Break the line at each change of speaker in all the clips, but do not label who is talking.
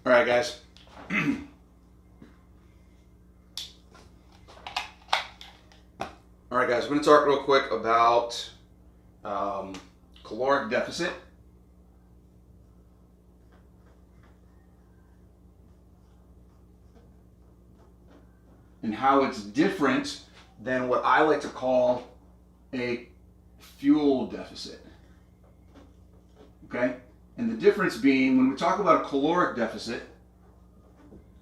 All right, guys. All right, guys, I'm going to talk real quick about caloric deficit. And how it's different than what I like to call a fuel deficit. Okay? And the difference being, when we talk about a caloric deficit,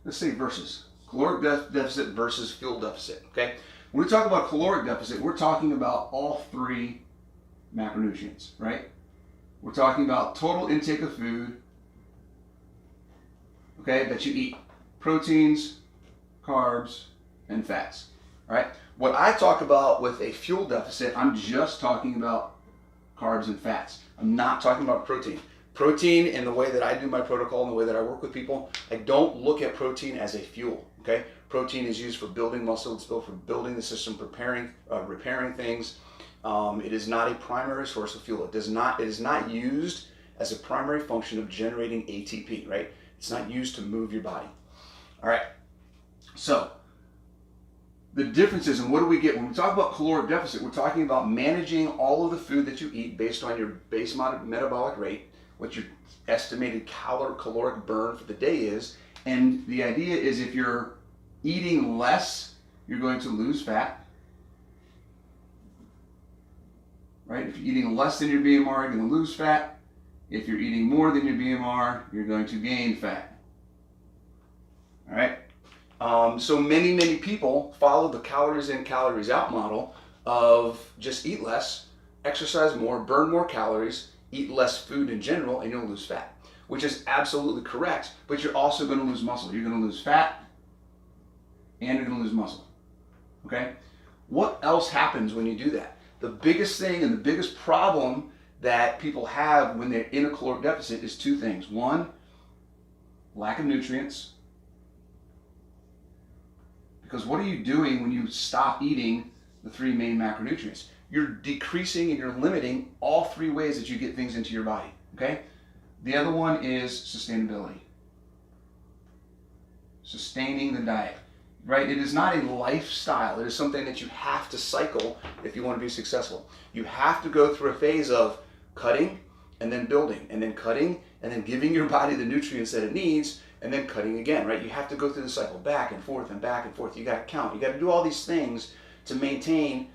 let's say versus. Caloric deficit versus fuel deficit. Okay? When we talk about caloric deficit, we're talking about all three macronutrients, right? We're talking about total intake of food, okay, that you eat. Proteins, carbs, and fats, right? What I talk about with a fuel deficit, I'm just talking about carbs and fats. I'm not talking about protein. Protein, in the way that I do my protocol and the way that I work with people, I don't look at protein as a fuel, okay? Protein is used for building muscle, it's built for building the system, repairing things. It is not a primary source of fuel. It is not used as a primary function of generating ATP, right? It's not used to move your body. All right, so the difference is, and what do we get when we talk about caloric deficit? We're talking about managing all of the food that you eat based on your base metabolic rate, what your estimated caloric burn for the day is. And the idea is, if you're eating less, you're going to lose fat. Right? If you're eating less than your BMR, you're going to lose fat. If you're eating more than your BMR, you're going to gain fat. All right? So many people follow the calories in, calories out model of just eat less, exercise more, burn more calories, eat less food in general, and you'll lose fat, which is absolutely correct, but you're also going to lose muscle. You're going to lose fat and you're going to lose muscle. Okay? What else happens when you do that? The biggest thing and the biggest problem that people have when they're in a caloric deficit is two things. One, lack of nutrients. Because what are you doing when you stop eating the three main macronutrients? You're decreasing and you're limiting all three ways that you get things into your body, okay? The other one is sustainability. Sustaining the diet, right? It is not a lifestyle. It is something that you have to cycle if you want to be successful. You have to go through a phase of cutting and then building and then cutting and then giving your body the nutrients that it needs and then cutting again, right? You have to go through the cycle back and forth and back and forth. You got to count. You got to do all these things to maintain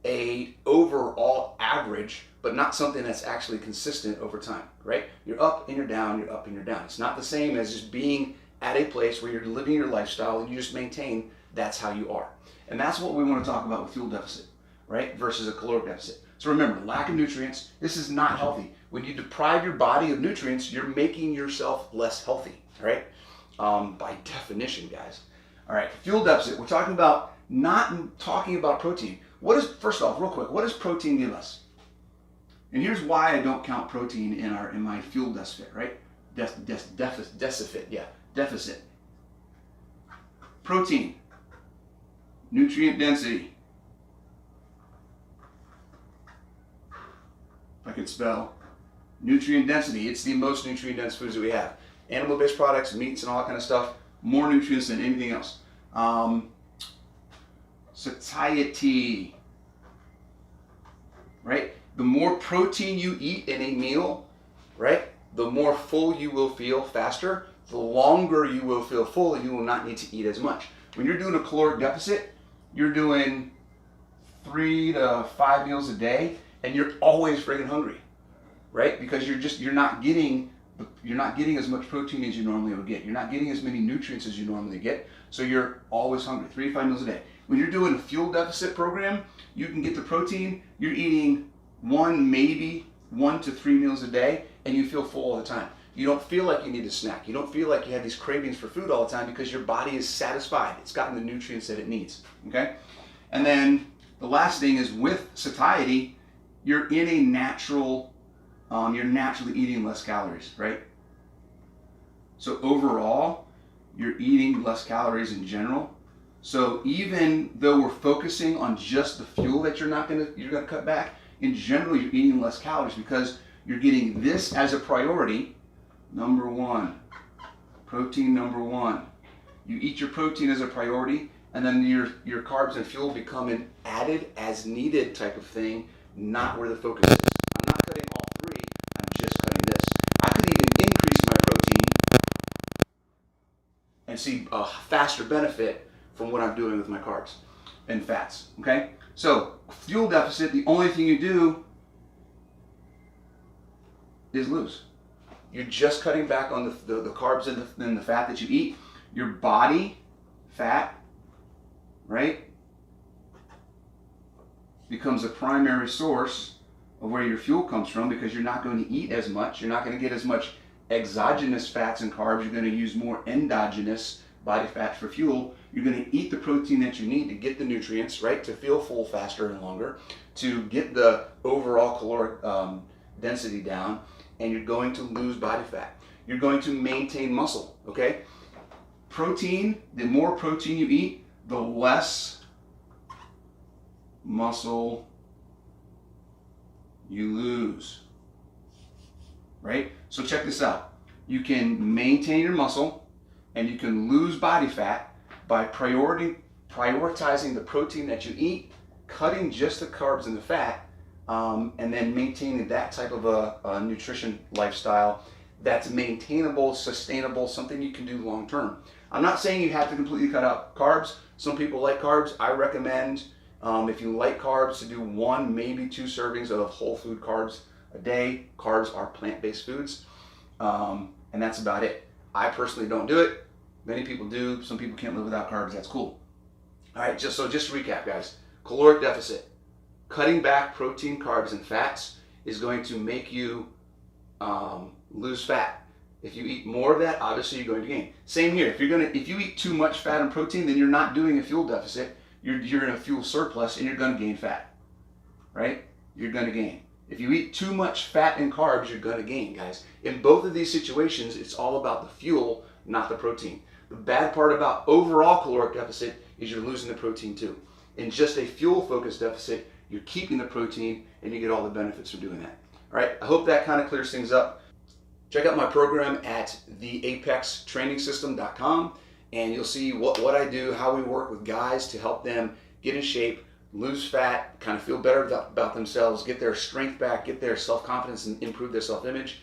a overall average, but not something that's actually consistent over time, right? You're up and you're down, you're up and you're down. It's not the same as just being at a place where you're living your lifestyle and you just maintain that's how you are. And that's what we want to talk about with fuel deficit, right? Versus a caloric deficit. So remember, lack of nutrients, this is not healthy. When you deprive your body of nutrients, you're making yourself less healthy, right? By definition, guys. All right, fuel deficit, we're talking about not talking about protein. First off, real quick, what does protein give us? And here's why I don't count protein in my fuel deficit, right? Deficit. Protein, nutrient density. If I could spell. Nutrient density, it's the most nutrient dense foods that we have. Animal-based products, meats and all that kind of stuff, more nutrients than anything else. Satiety, right? The more protein you eat in a meal, right, the more full you will feel faster. The longer you will feel full, and you will not need to eat as much. When you're doing a caloric deficit, you're doing 3 to 5 meals a day, and you're always friggin' hungry, right? Because you're not getting as much protein as you normally would get. You're not getting as many nutrients as you normally get, so you're always hungry. 3 to 5 meals a day. When you're doing a fuel deficit program, you can get the protein. You're eating maybe 1 to 3 meals a day, and you feel full all the time. You don't feel like you need a snack. You don't feel like you have these cravings for food all the time because your body is satisfied. It's gotten the nutrients that it needs, okay? And then the last thing is, with satiety, you're in a natural, you're naturally eating less calories, right? So overall, you're eating less calories in general. So even though we're focusing on just the fuel that you're gonna cut back, in general you're eating less calories because you're getting this as a priority, number one. Protein number one. You eat your protein as a priority, and then your carbs and fuel become an added as needed type of thing, not where the focus is. I'm not cutting all three, I'm just cutting this. I could even increase my protein and see a faster benefit from what I'm doing with my carbs and fats, okay? So, fuel deficit, the only thing you do is lose. You're just cutting back on the carbs and the fat that you eat. Your body fat, right, becomes a primary source of where your fuel comes from, because you're not going to eat as much. You're not going to get as much exogenous fats and carbs. You're going to use more endogenous body fat for fuel. You're going to eat the protein that you need to get the nutrients, right, to feel full faster and longer, to get the overall caloric density down, and you're going to lose body fat. You're going to maintain muscle, okay? Protein, the more protein you eat, the less muscle you lose, right? So check this out. You can maintain your muscle and you can lose body fat by prioritizing the protein that you eat, cutting just the carbs and the fat, and then maintaining that type of a nutrition lifestyle that's maintainable, sustainable, something you can do long term. I'm not saying you have to completely cut out carbs. Some people like carbs. I recommend, if you like carbs, to do 1, maybe 2 servings of whole food carbs a day. Carbs are plant-based foods, and that's about it. I personally don't do it. Many people do. Some people can't live without carbs. That's cool. All right, just to recap, guys. Caloric deficit. Cutting back protein, carbs, and fats is going to make you lose fat. If you eat more of that, obviously you're going to gain. Same here. If you eat too much fat and protein, then you're not doing a fuel deficit. You're in a fuel surplus, and you're going to gain fat, right? You're going to gain. If you eat too much fat and carbs, you're going to gain, guys. In both of these situations, it's all about the fuel, not the protein. The bad part about overall caloric deficit is you're losing the protein too. In just a fuel-focused deficit, you're keeping the protein, and you get all the benefits from doing that. All right, I hope that kind of clears things up. Check out my program at theapextrainingsystem.com, and you'll see what I do, how we work with guys to help them get in shape, lose fat, kind of feel better about themselves, get their strength back, get their self-confidence, and improve their self-image.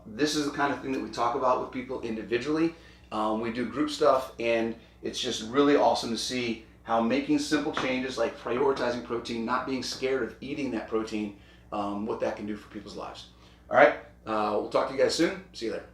This is the kind of thing that we talk about with people individually. We do group stuff, and it's just really awesome to see how making simple changes like prioritizing protein, not being scared of eating that protein, what that can do for people's lives. All right, we'll talk to you guys soon. See you later.